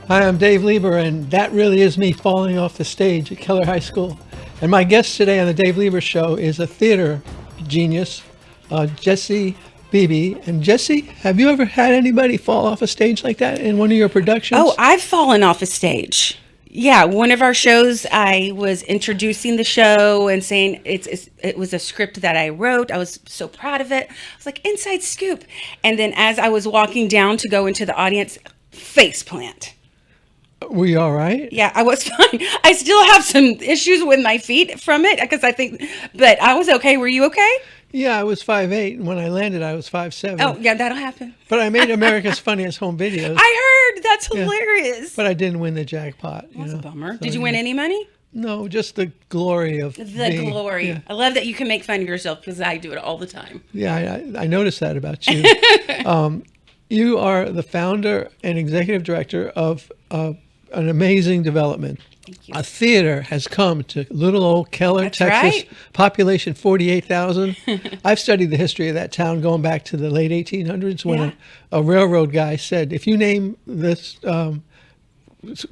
Hi, I'm Dave Lieber, and that really is me falling off the stage at Keller High School. And my guest today on the Dave Lieber Show is a theater genius, Jessie Beebe. And Jessie, have you ever had anybody fall off a stage like that in one of your productions? Oh, I've fallen off a stage. Yeah, one of our shows, I was introducing the show and saying it was a script that I wrote. I was so proud of it. I was like, inside scoop. And then as I was walking down to go into the audience, face plant. Were you all right? Yeah, I was fine. I still have some issues with my feet from it because but I was okay. Were you okay? Yeah, I was 5'8", and when I landed, I was 5'7". Oh, yeah, that'll happen. But I made America's Funniest Home Videos. I heard. That's Yeah. hilarious. But I didn't win the jackpot. That's a bummer. So, Did you win any money? No, just the glory of The being, glory. Yeah, I love that you can make fun of yourself because I do it all the time. yeah, I noticed that about you. You are the founder and executive director of an amazing development. Thank you. A theater has come to little old Keller, That's Texas, right. population 48,000. I've studied the history of that town going back to the late 1800s when Yeah. a railroad guy said, if you name this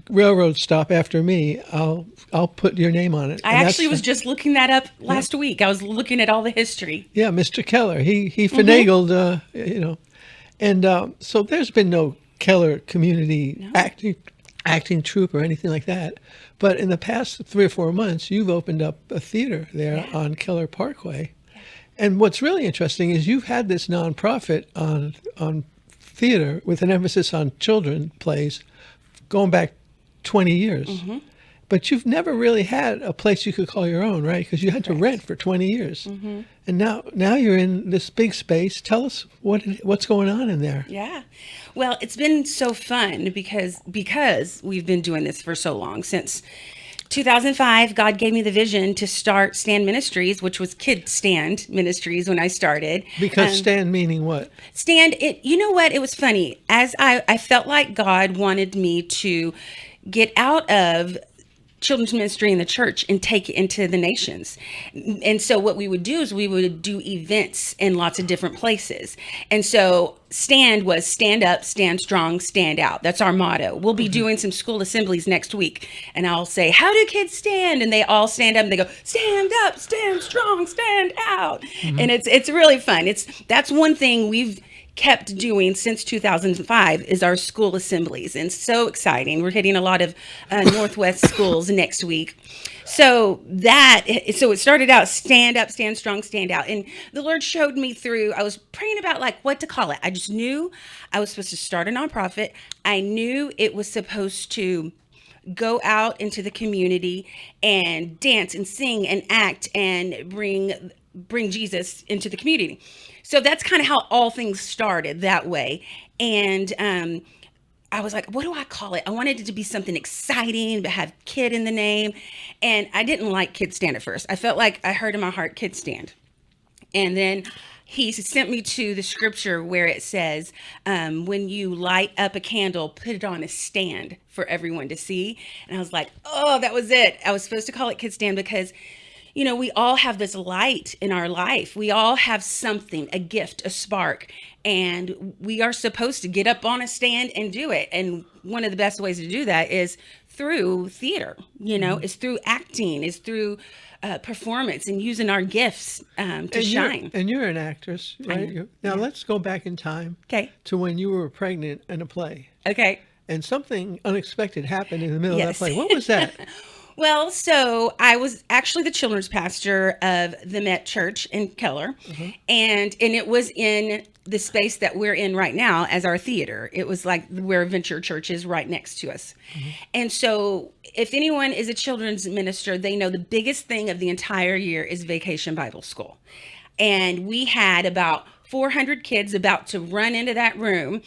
railroad stop after me, I'll put your name on it. I And actually that's- was just looking that up last week. I was looking at all the history. Yeah, Mr. Keller. He Mm-hmm. finagled, and so there's been no Keller community acting troupe or anything like that. But in the past 3 or 4 months, you've opened up a theater there on Keller Parkway. And what's really interesting is you've had this nonprofit on theater with an emphasis on children plays going back 20 years. Mm-hmm. But you've never really had a place you could call your own, right? Because you had to rent for 20 years. Mm-hmm. And now you're in this big space. Tell us what's going on in there. Yeah. Well, it's been so fun because we've been doing this for so long. Since 2005, God gave me the vision to start Stand Ministries, which was Kid Stand Ministries when I started. Because stand meaning what? Stand, you know what? It was funny. As I felt like God wanted me to get out of children's ministry in the church and take it into the nations. And so what we would do is we would do events in lots of different places. And so stand was stand up, stand strong, stand out. That's our motto. We'll be doing some school assemblies next week. And I'll say, how do kids stand? And they all stand up and they go, stand up, stand strong, stand out. And it's really fun. That's one thing we've kept doing since 2005 is our school assemblies, and so exciting. We're hitting a lot of Northwest schools next week. So it started out stand up, stand strong, stand out. And the Lord showed me through, I was praying about like what to call it. I just knew I was supposed to start a nonprofit. I knew it was supposed to go out into the community and dance and sing and act and bring Jesus into the community. So that's kind of how all things started that way. And I was like, what do I call it? I wanted it to be something exciting, but have kid in the name. And I didn't like Kid Stand at first. I felt like I heard in my heart, Kid Stand. And then he sent me to the scripture where it says, when you light up a candle, put it on a stand for everyone to see. And I was like, oh, that was it. I was supposed to call it Kid Stand because we all have this light in our life. We all have something, a gift, a spark, and we are supposed to get up on a stand and do it. And one of the best ways to do that is through theater, is through acting, is through performance and using our gifts to shine. And you're an actress, right? Now let's go back in time to when you were pregnant in a play. Okay. And something unexpected happened in the middle of that Yes. play. What was that? Well, so I was actually the children's pastor of the Met Church in Keller, and it was in the space that we're in right now as our theater. It was like where Venture Church is right next to us. And so if anyone is a children's minister, they know the biggest thing of the entire year is Vacation Bible School. And we had about 400 kids about to run into that room.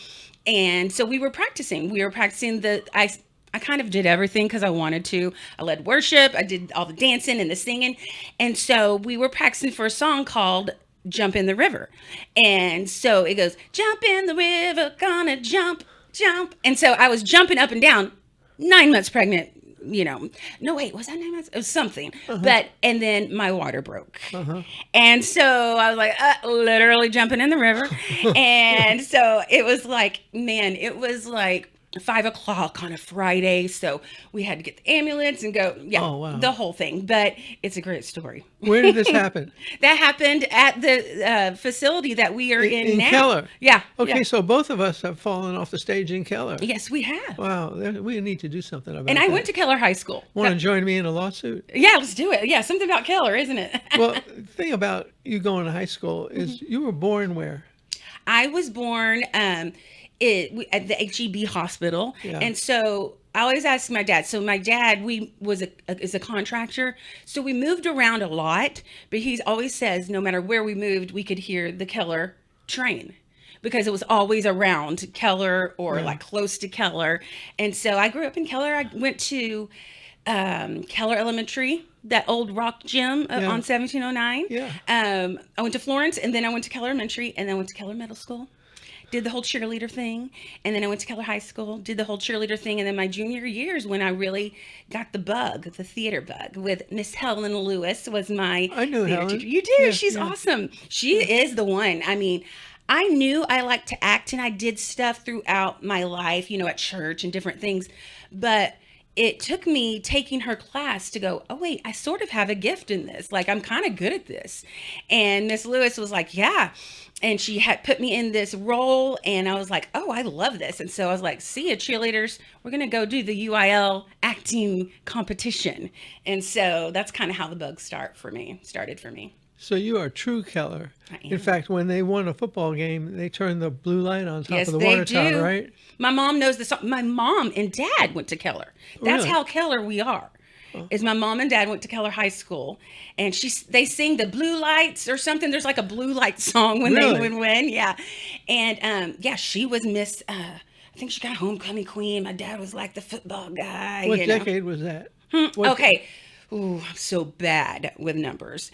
And so we were practicing. I kind of did everything because I wanted to. I led worship. I did all the dancing and the singing. And so we were practicing for a song called Jump in the River. And so it goes, jump in the river, gonna jump, jump. And so I was jumping up and down, 9 months pregnant, No, wait, was that 9 months? It was something. And then my water broke. And so I was like, literally jumping in the river. And so it was like, man, it was like 5 o'clock on a Friday. So we had to get the ambulance and go, yeah, Oh, wow. the whole thing. But it's a great story. Where did this happen? That happened at the facility that we are in now. Keller. Yeah. Okay, yeah. so both of us have fallen off the stage in Keller. Yes, we have. Wow, we need to do something about And that. I went to Keller High School. Want to join me in a lawsuit? Yeah, let's do it. Yeah, something about Keller, isn't it? Well, the thing about you going to high school is you were born where? I was born at the HEB hospital, Yeah. and so I always ask my dad. So my dad, is a contractor, so we moved around a lot. But he always says, no matter where we moved, we could hear the Keller train because it was always around Keller or like close to Keller. And so I grew up in Keller. I went to Keller Elementary, that old rock gym on 1709. Yeah. I went to Florence, and then I went to Keller Elementary, and then I went to Keller Middle School. Did the whole cheerleader thing, and then I went to Keller High School, did the whole cheerleader thing, and then my junior years when I really got the bug, the theater bug, with Miss Helen Lewis was my I knew theater Helen. teacher. You do? Yeah, She's yeah. awesome. She is the one. I mean, I knew I liked to act, and I did stuff throughout my life, at church and different things, but it took me taking her class to go, oh, wait, I sort of have a gift in this. Like, I'm kind of good at this. And Miss Lewis was like, yeah. And she had put me in this role, and I was like, oh, I love this. And so I was like, see ya, cheerleaders. We're going to go do the UIL acting competition. And so that's kind of how the bug started for me. So you are true Keller. I am. In fact, when they won a football game, they turned the blue light on top Yes, of the they water tower, do. right? My mom knows the song. My mom and dad went to Keller. That's Really? how Keller we are. Is my mom and dad went to Keller High School, and they sing the Blue Lights or something. There's like a Blue Light song when Really? they would win. Yeah. And she was Miss, I think she got homecoming queen. My dad was like the football guy. What you know. decade was that? What- Okay. Ooh, I'm so bad with numbers.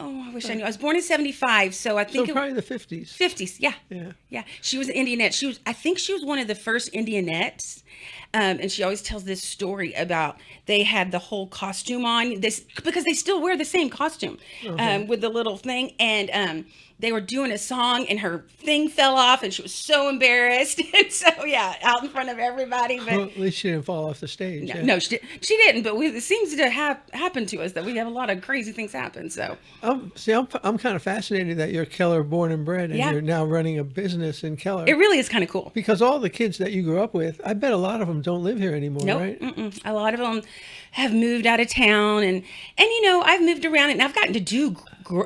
I wish I knew. I was born in 75, so I So think probably the 50s. 50s. Yeah. Yeah. Yeah. She was an Indianette. I think she was one of the first Indianettes. And she always tells this story about they had the whole costume on this because they still wear the same costume with the little thing. And they were doing a song and her thing fell off and she was so embarrassed. And so, yeah, out in front of everybody. But Well, at least she didn't fall off the stage. no, yeah. no, she didn't. But it seems to have happened to us that we have a lot of crazy things happen. So, I'm kind of fascinated that you're Keller born and bred, and Yeah. you're now running a business in Keller. it really is kind of cool. Because all the kids that you grew up with, I bet a lot of them don't live here anymore, Nope. right? Mm-mm. A lot of them have moved out of town, and I've moved around and I've gotten to do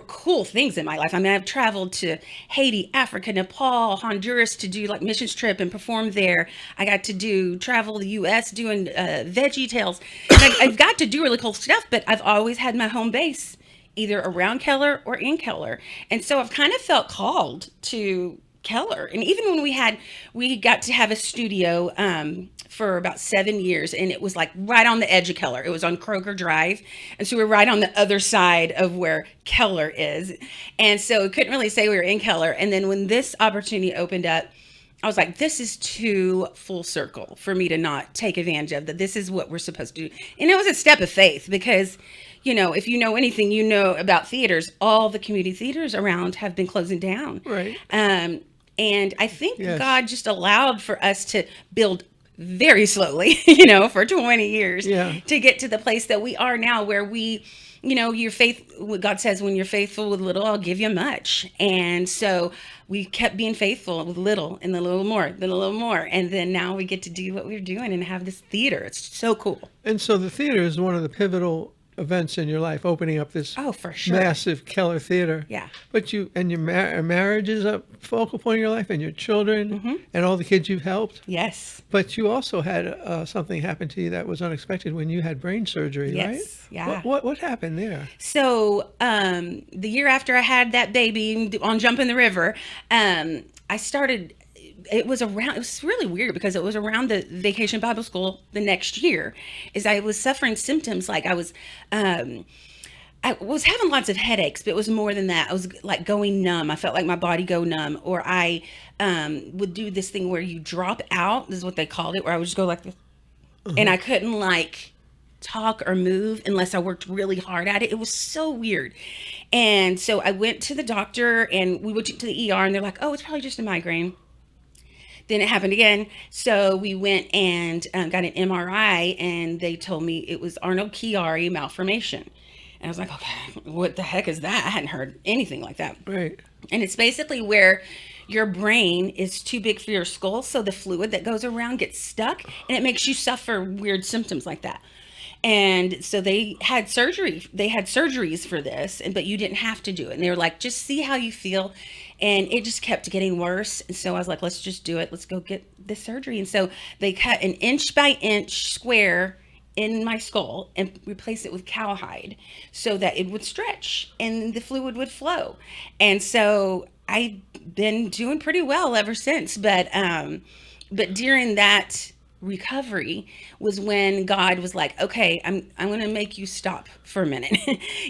cool things in my life. I mean, I've traveled to Haiti, Africa, Nepal, Honduras to do like missions trip and perform there. I got to travel the U.S. doing Veggie Tales. And I've got to do really cool stuff, but I've always had my home base either around Keller or in Keller, and so I've kind of felt called to Keller. And even when we got to have a studio for about 7 years, and it was like right on the edge of Keller. It was on Kroger Drive, and so we were right on the other side of where Keller is, and so we couldn't really say we were in Keller. And then when this opportunity opened up, I was like, this is too full circle for me to not take advantage of, that this is what we're supposed to do. And it was a step of faith because, if you know anything, about theaters, all the community theaters around have been closing down. Right. And I think Yes. God just allowed for us to build very slowly, for 20 years Yeah. to get to the place that we are now, where your faith, what God says, when you're faithful with little, I'll give you much. And so we kept being faithful with little and then a little more, then a little more. And then now we get to do what we're doing and have this theater. It's so cool. And so the theater is one of the pivotal events in your life, opening up this Oh, for sure. massive Keller theater. Yeah. But your marriage is a focal point in your life, and your children, Mm-hmm. and all the kids you've helped. Yes. But you also had something happen to you that was unexpected when you had brain surgery, right? Yes, yeah. What happened there? So the year after I had that baby on Jump in the River, I started. It was really weird because it was around the Vacation Bible School the next year, is I was suffering symptoms like I was having lots of headaches, but it was more than that. I was like going numb. I felt like my body go numb, or I would do this thing where you drop out. This is what they called it, where I would just go like this, and I couldn't like talk or move unless I worked really hard at it. It was so weird. And so I went to the doctor, and we went to the ER, and they're like, oh, it's probably just a migraine. Then it happened again. So we went and got an MRI, and they told me it was Arnold Chiari malformation. And I was like, okay, what the heck is that? I hadn't heard anything like that. Right. And it's basically where your brain is too big for your skull, so the fluid that goes around gets stuck, and it makes you suffer weird symptoms like that. And so they had surgery. They had surgeries for this, but you didn't have to do it. And they were like, just see how you feel. And it just kept getting worse. And so I was like, let's just do it. Let's go get this surgery. And so they cut an inch by inch square in my skull and replaced it with cowhide so that it would stretch and the fluid would flow. And so I've been doing pretty well ever since. But during that recovery was when God was like, okay, I'm going to make you stop for a minute.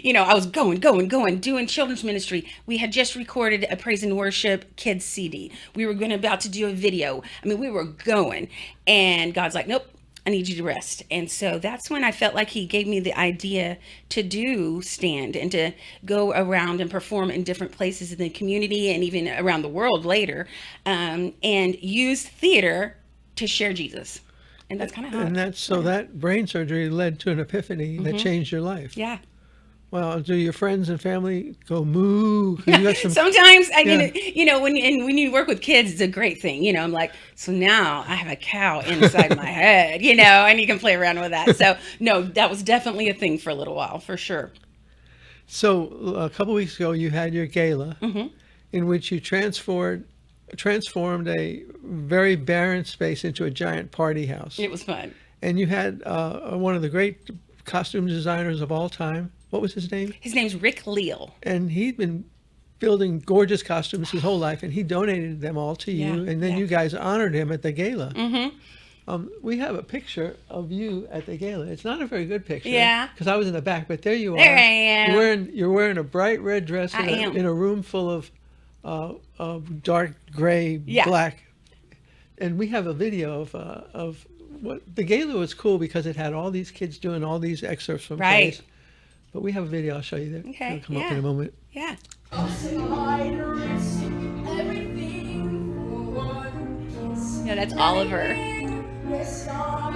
I was going, doing children's ministry. We had just recorded a praise and worship kids CD. We were about to do a video. I mean, we were going, and God's like, nope, I need you to rest. And so that's when I felt like he gave me the idea to do stand and to go around and perform in different places in the community and even around the world later, and use theater to share Jesus. And that's kind of how. And that brain surgery led to an epiphany that changed your life. Yeah. Well, do your friends and family go moo? You got some, Sometimes, when you work with kids, it's a great thing. I'm like, so now I have a cow inside my head, and you can play around with that. So no, that was definitely a thing for a little while, for sure. So a couple weeks ago, you had your gala in which you transformed a very barren space into a giant party house. It was fun. And you had one of the great costume designers of all time. What was his name? His name's Rick Leal. And he'd been building gorgeous costumes his whole life, and he donated them all to you. Yeah, and then you guys honored him at the gala. Mm-hmm. We have a picture of you at the gala. It's not a very good picture. Yeah. Because I was in the back, but there you are. There I am. You're wearing a bright red dress in a room full of dark gray, black. And we have a video of what the gala was cool because it had all these kids doing all these excerpts from plays. But we have a video. I'll show you that. Okay. It'll come up in a moment. Yeah. Yeah, that's Oliver. Our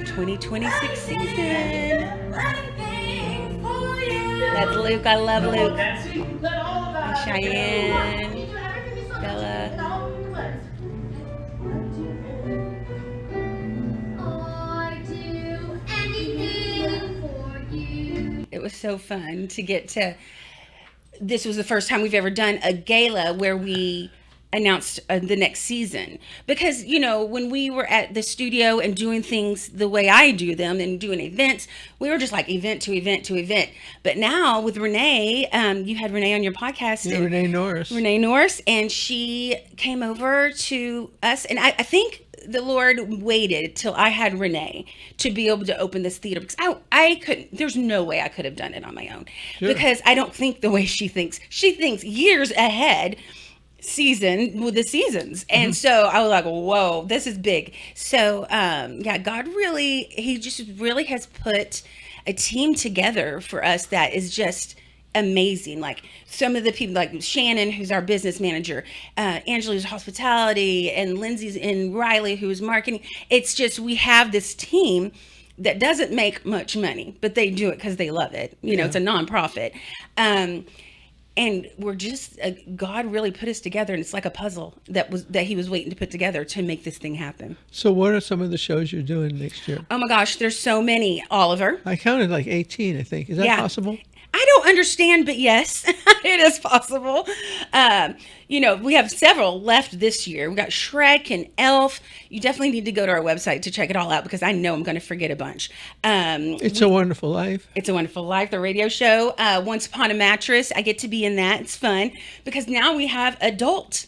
2026 season. That's Luke. I love Luke. And Cheyenne. Bella. It was so fun to get to. This was the first time we've ever done a gala where we announced the next season, because when we were at the studio and doing things the way I do them and doing events, we were just like event to event to event. But now with Renee, you had Renee on your podcast. Yeah, Renee Norris, and she came over to us, and I think the Lord waited till I had Renee to be able to open this theater, because I couldn't. There's no way I could have done it on my own, because I don't think the way she thinks. She thinks years ahead, season with the seasons. And so I was like, whoa, this is big. So God he just really has put a team together for us that is just amazing. Like some of the people, like Shannon, who's our business manager, Angela, who's hospitality, and Lindsay's in Riley, who's marketing. It's just, we have this team that doesn't make much money, but they do it because they love it. It's a nonprofit. And we're just, God really put us together, and it's like a puzzle that he was waiting to put together to make this thing happen. So what are some of the shows you're doing next year? Oh my gosh, there's so many, Oliver. I counted like 18, I think. Is that possible? I don't understand, but yes, it is possible. We have several left this year. We got Shrek and Elf. You definitely need to go to our website to check it all out, because I know I'm going to forget a bunch. It's a Wonderful Life. It's a Wonderful Life, the radio show. Once Upon a Mattress. I get to be in that. It's fun because now we have adult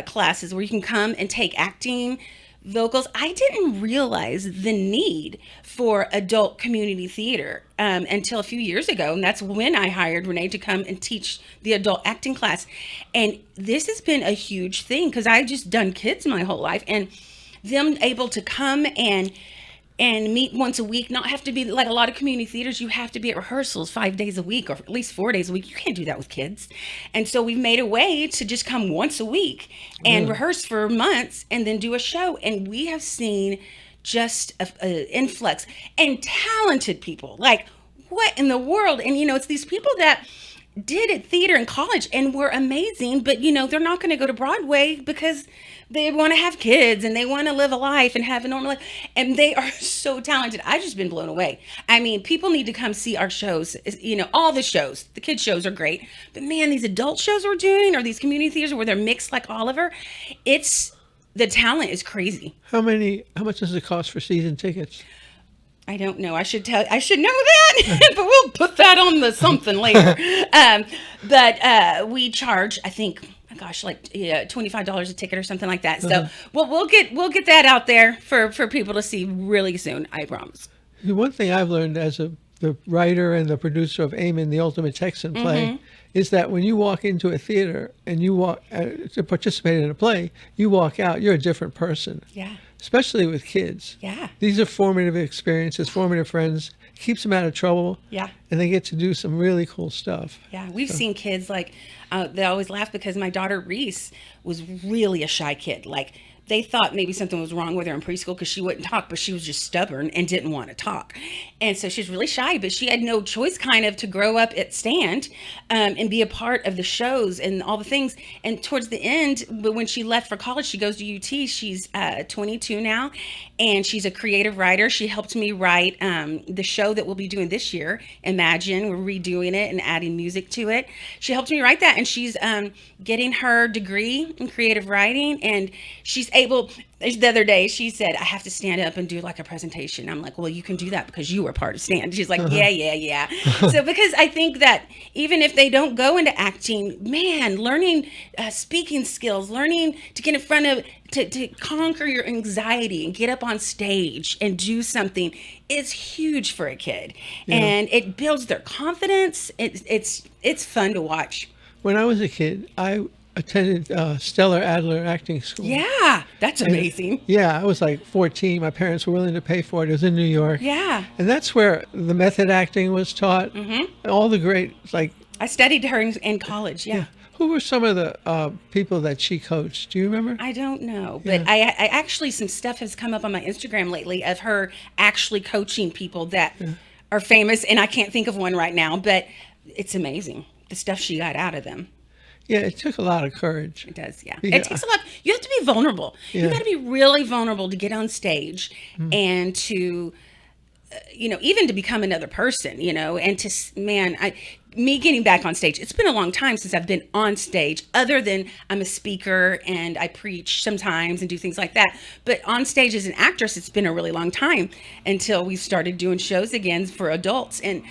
classes where you can come and take acting, vocals. I didn't realize the need for adult community theater until a few years ago. And that's when I hired Renee to come and teach the adult acting class. And this has been a huge thing because I just done kids my whole life, and them able to come and and meet once a week, not have to be like a lot of community theaters. You have to be at rehearsals 5 days a week, or at least 4 days a week. You can't do that with kids. And so we've made a way to just come once a week and rehearse for months and then do a show. And we have seen just a influx and talented people. Like, what in the world? And, it's these people that did at theater in college and were amazing, but they're not going to go to Broadway because they want to have kids and they want to live a life and have a normal life, and they are so talented. I've just been blown away. I mean, people need to come see our shows. All the shows, the kids shows are great, but man, these adult shows we're doing, or these community theaters where they're mixed like Oliver, the talent is crazy. How much does it cost for season tickets? I don't know. I should know that, but we'll put that on the something later. But we charge, I think, like $25 a ticket or something like that. So we'll get that out there for people to see really soon. I promise. One thing I've learned as the writer and the producer of Eamon, the Ultimate Texan play, is that when you walk into a theater and you walk to participate in a play, you walk out, you're a different person. Yeah. Especially with kids. Yeah. These are formative experiences, formative friends. Keeps them out of trouble. Yeah. And they get to do some really cool stuff. Yeah. We've seen kids they always laugh because my daughter Reese was really a shy kid. Like, they thought maybe something was wrong with her in preschool because she wouldn't talk, but she was just stubborn and didn't want to talk. And so she's really shy, but she had no choice kind of to grow up at Stand and be a part of the shows and all the things. And towards the end, but when she left for college, she goes to UT. She's 22 now, and she's a creative writer. She helped me write the show that we'll be doing this year, Imagine. We're redoing it and adding music to it. She helped me write that, and she's getting her degree in creative writing, and she's able. The other day she said, I have to stand up and do like a presentation. I'm like, well, you can do that because you were part of Stand. She's like, yeah. So because I think that even if they don't go into acting, man, learning speaking skills, learning to get in front of, to conquer your anxiety and get up on stage and do something is huge for a kid. Yeah. And it builds their confidence. It's fun to watch. When I was a kid, I attended Stellar Adler acting school. Yeah, that's amazing. I was like 14. My parents were willing to pay for it. It was in New York. Yeah. And that's where the method acting was taught. All the great, I studied her in college, yeah. Who were some of the people that she coached? Do you remember? I don't know, but I actually, some stuff has come up on my Instagram lately of her actually coaching people that are famous, and I can't think of one right now, but it's amazing, the stuff she got out of them. Yeah, it took a lot of courage. It does, yeah. It takes a lot. You have to be vulnerable. Yeah. You got to be really vulnerable to get on stage and to, even to become another person, and to, me getting back on stage. It's been a long time since I've been on stage, other than I'm a speaker and I preach sometimes and do things like that. But on stage as an actress, it's been a really long time until we started doing shows again for adults. And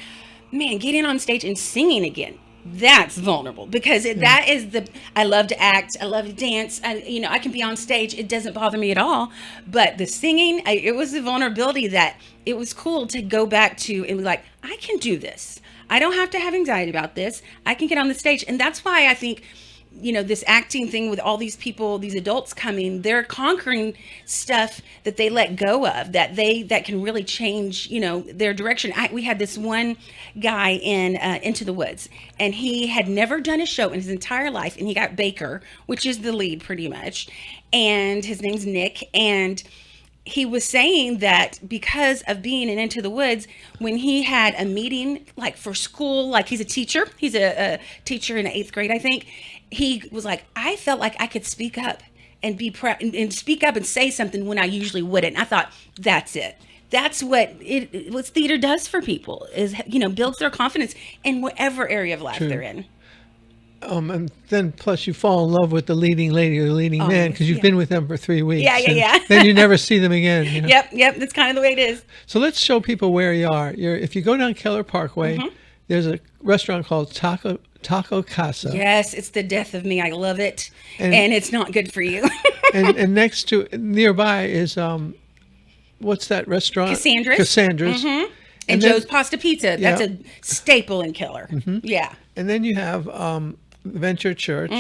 man, getting on stage and singing again, that's vulnerable, because that is I love to act, I love to dance, I can be on stage, it doesn't bother me at all, but the singing, it was the vulnerability that it was cool to go back to and be like, I can do this, I don't have to have anxiety about this, I can get on the stage. And that's why I think this acting thing with all these people, these adults coming, they're conquering stuff that they let go of, that can really change, their direction. We had this one guy in Into the Woods, and he had never done a show in his entire life, and he got Baker, which is the lead pretty much, and his name's Nick, and he was saying that because of being in Into the Woods, when he had a meeting, like for school, like he's a teacher in the 8th grade, I think, he was like, I felt like I could speak up and and speak up and say something when I usually wouldn't. And I thought, that's it. That's what theater does for people, is, builds their confidence in whatever area of life they're in. And then plus you fall in love with the leading lady or the leading man, because you've been with them for 3 weeks. Yeah. Then you never see them again. Yep. That's kind of the way it is. So let's show people where you are. If you go down Keller Parkway, there's a restaurant called Taco Casa. Yes, it's the death of me. I love it, and it's not good for you. and nearby is what's that restaurant? Cassandra's. And Joe's Pasta Pizza. That's a staple in Keller. Yeah. And then you have Venture Church,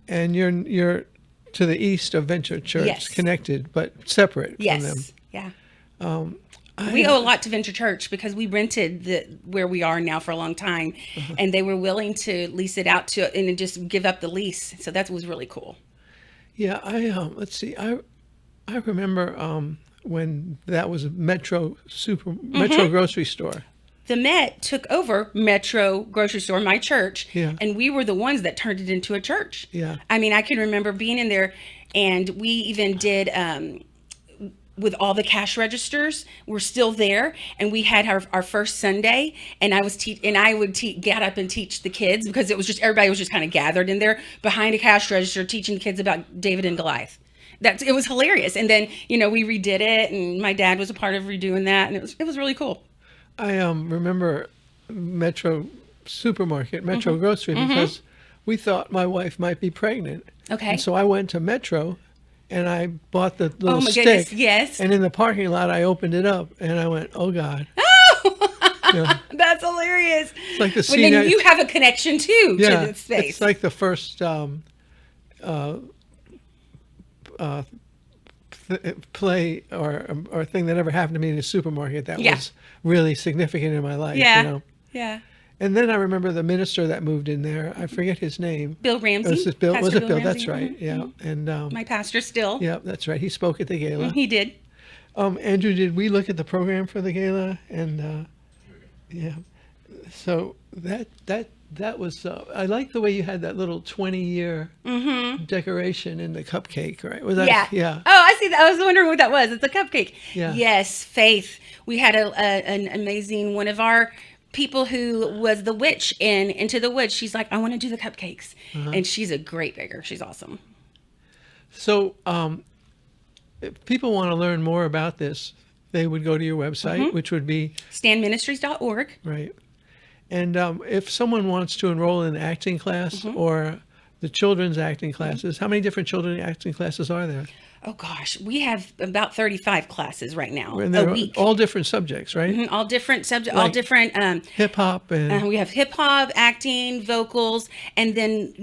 and you're to the east of Venture Church, connected but separate from them. Yeah. We owe a lot to Venture Church because we rented where we are now for a long time, and they were willing to lease it out to and just give up the lease. So that was really cool. Yeah, let's see. I remember when that was a Metro grocery store. The Met took over Metro grocery store, my church, Yeah. and we were the ones that turned it into a church. Yeah. I mean, I can remember being in there, and we even did with all the cash registers. We're still there, and we had our first Sunday, and I would get up and teach the kids because it was just everybody was just kind of gathered in there behind a cash register teaching kids about David and Goliath. It was hilarious. And then we redid it, and my dad was a part of redoing that, and it was really cool. I remember Metro supermarket, Metro grocery, because we thought my wife might be pregnant. Okay. And so I went to Metro and I bought the little my stick. goodness, yes. And in the parking lot, I opened it up and I went, oh God. Yeah. That's hilarious. It's like the Well, scene. then you have a connection too to the space. It's like the first play or thing that ever happened to me in a supermarket that was really significant in my life. Yeah. Yeah. And then I remember the minister that moved in there. I forget his name. Bill Ramsey. Was it Bill? Pastor Bill? Ramsey. That's right. Yeah. And My pastor still. yeah, that's right. He spoke at the gala. He did. Andrew, did we look at the program for the gala? And yeah, so that was. I like the way you had that little 20-year decoration in the cupcake. Right? Was that? Yeah. Yeah. Oh, I see that. I was wondering what that was. It's a cupcake. Yeah. Yes, Faith. We had an amazing one of our people who was the witch in Into the Woods. She's like, I want to do the cupcakes, and she's a great baker. She's awesome. So, if people want to learn more about this, they would go to your website, which would be standministries.org. right. And if someone wants to enroll in an acting class or the children's acting classes, how many different children's acting classes are there? Oh gosh, we have about 35 classes right now And a they're week. all different subjects, right? All different subjects, all Like different. Hip hop and We have hip hop, acting, vocals, and then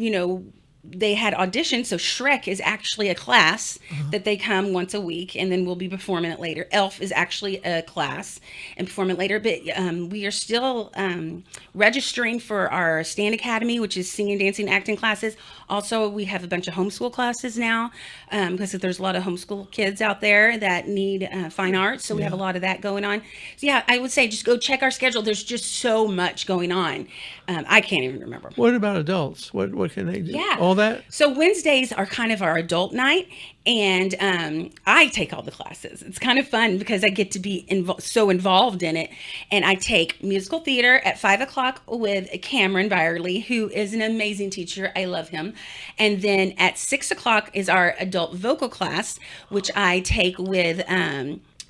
they had auditions. So Shrek is actually a class that they come once a week, and then we'll be performing it later. Elf is actually a class and perform it later. But we are still registering for our Stand Academy, which is singing, dancing, acting classes. Also, we have a bunch of homeschool classes now because there's a lot of homeschool kids out there that need fine arts. So we have a lot of that going on. So yeah, I would say just go check our schedule. There's just so much going on. I can't even remember. what about adults? What can they do? Yeah. All that? So Wednesdays are kind of our adult night, and I take all the classes. It's kind of fun because I get to be so involved in it. And I take musical theater at 5:00 with Cameron Byerly, who is an amazing teacher. I love him. And then at 6:00 is our adult vocal class, which I take with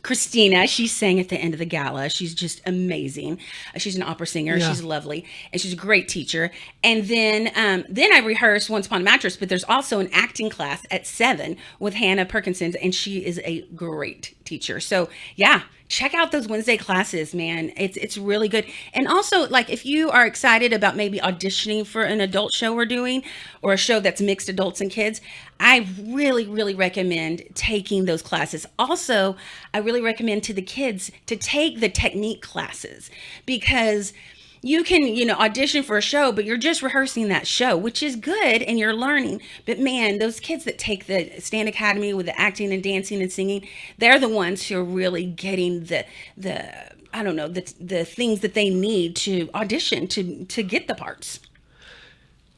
Christina. She sang at the end of the gala. She's just amazing. She's an opera singer. Yeah. She's lovely, and she's a great teacher. And then I rehearse Once Upon a Mattress, but there's also an acting class at 7 with Hannah Perkinson, and she is a great teacher. So yeah, check out those Wednesday classes, man. It's really good. And also, like, if you are excited about maybe auditioning for an adult show we're doing, or a show that's mixed adults and kids, I really, really recommend taking those classes. Also, I really recommend to the kids to take the technique classes, because you can, audition for a show, but you're just rehearsing that show, which is good, and you're learning. But man, those kids that take the Stand Academy with the acting and dancing and singing, they're the ones who are really getting the things that they need to audition to get the parts.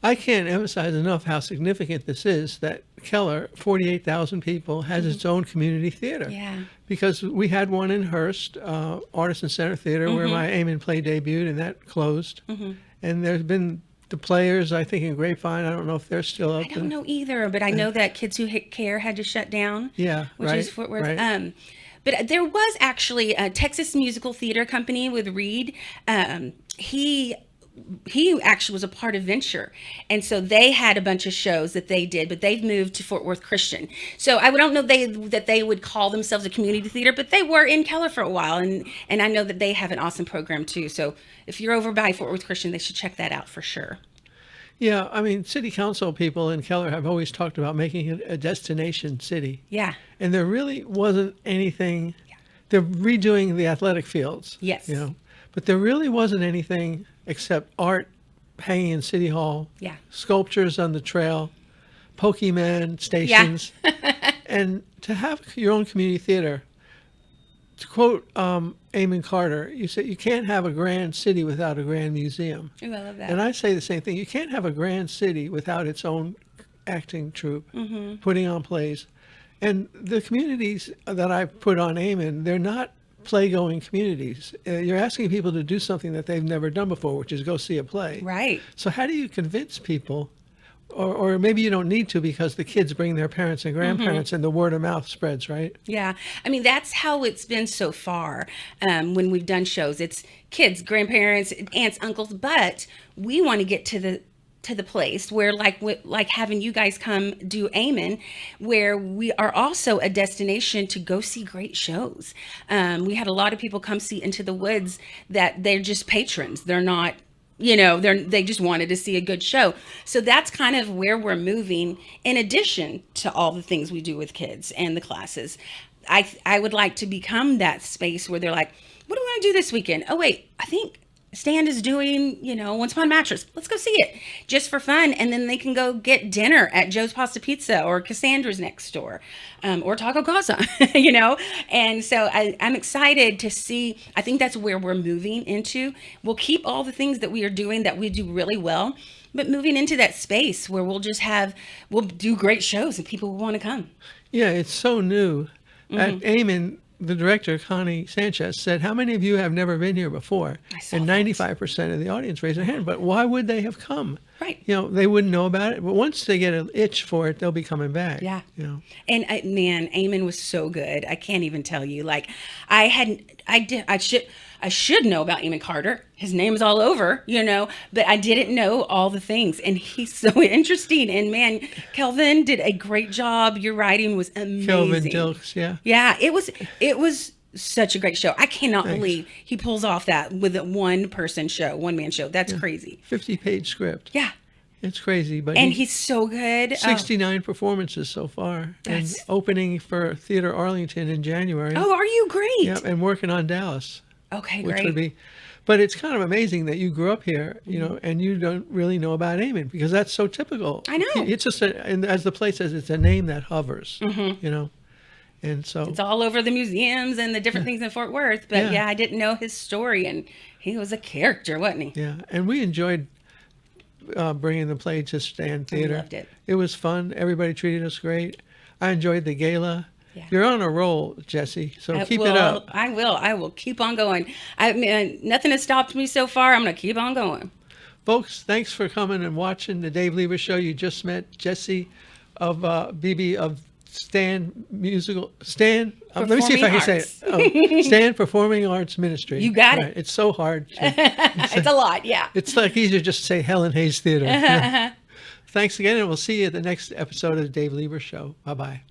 I can't emphasize enough how significant this is that Keller, 48,000 people, has its own community theater. Yeah. Because we had one in Hearst, Artisan Center Theater, where my Aim and Play debuted, and that closed. And there's been the Players, I think, in Grapevine. I don't know if they're still up. I don't know either, but I know that Kids Who Hit Care had to shut down. Yeah, which right, is Fort Worth. right. But there was actually a Texas Musical Theater Company with Reed. He actually was a part of Venture, and so they had a bunch of shows that they did, but they've moved to Fort Worth Christian. So I don't know that they would call themselves a community theater, but they were in Keller for a while, and I know that they have an awesome program too. So if you're over by Fort Worth Christian, they should check that out for sure. Yeah, I mean, city council people in Keller have always talked about making it a destination city. Yeah. And there really wasn't anything they're redoing the athletic fields. Yes. You know, but there really wasn't anything except art hanging in City Hall. Yeah. Sculptures on the trail, Pokemon stations, and to have your own community theater. To quote Eamon Carter, you say you can't have a grand city without a grand museum. Ooh, I love that. And I say the same thing. You can't have a grand city without its own acting troupe, putting on plays. And the communities that I put on Eamon, they're not play-going communities. You're asking people to do something that they've never done before, which is go see a play. Right. So how do you convince people? Or maybe you don't need to because the kids bring their parents and grandparents and the word of mouth spreads, right? Yeah. I mean, that's how it's been so far when we've done shows. It's kids, grandparents, aunts, uncles, but we want to get to the place where like having you guys come do Eamon, where we are also a destination to go see great shows. We had a lot of people come see Into the Woods that they're just patrons. They're not, they just wanted to see a good show. So that's kind of where we're moving, in addition to all the things we do with kids and the classes. I would like to become that space where they're like, what do we want to do this weekend? Oh, wait, I think Stan is doing, Once Upon a Mattress. Let's go see it just for fun. And then they can go get dinner at Joe's Pasta Pizza or Cassandra's next door or Taco Casa, And so I'm excited to see. I think that's where we're moving into. We'll keep all the things that we are doing that we do really well, but moving into that space where we'll do great shows and people will want to come. Yeah, it's so new. At Eamon, the director, Connie Sanchez, said, how many of you have never been here before? And 95% of the audience raised their hand. But why would they have come? Right. They wouldn't know about it. But once they get an itch for it, they'll be coming back. Yeah. And man, Eamon was so good. I can't even tell you. Like, I should know about Eamon Carter. His name's all over, but I didn't know all the things. And he's so interesting. And man, Kelvin did a great job. Your writing was amazing. Kelvin Dilks, yeah. Yeah, it was such a great show. I cannot believe he pulls off that with a one-man show. That's crazy. 50-page script. Yeah. It's crazy. But he's so good. 69 performances so far. And opening for Theater Arlington in January. Oh, are you great? Yeah, and working on Dallas. Okay, which great. Would be, but it's kind of amazing that you grew up here, and you don't really know about Eamon because that's so typical. I know. It's just, and as the play says, it's a name that hovers, and so it's all over the museums and the different things in Fort Worth. But I didn't know his story, and he was a character, wasn't he? Yeah, and we enjoyed bringing the play to Stan Theater. I loved it. It was fun. Everybody treated us great. I enjoyed the gala. Yeah. You're on a roll, Jessie, so keep it up. I will keep on going. I mean, nothing has stopped me so far. I'm going to keep on going. Folks, thanks for coming and watching the Dave Lever Show. You just met Jessie Beebe of Stan. Let me see if I can say it. Stan Performing Arts Ministry. You got it. It's so hard. It's a lot, yeah. It's like easier just to say Helen Hayes Theater. Thanks again, and we'll see you at the next episode of the Dave Lever Show. Bye-bye.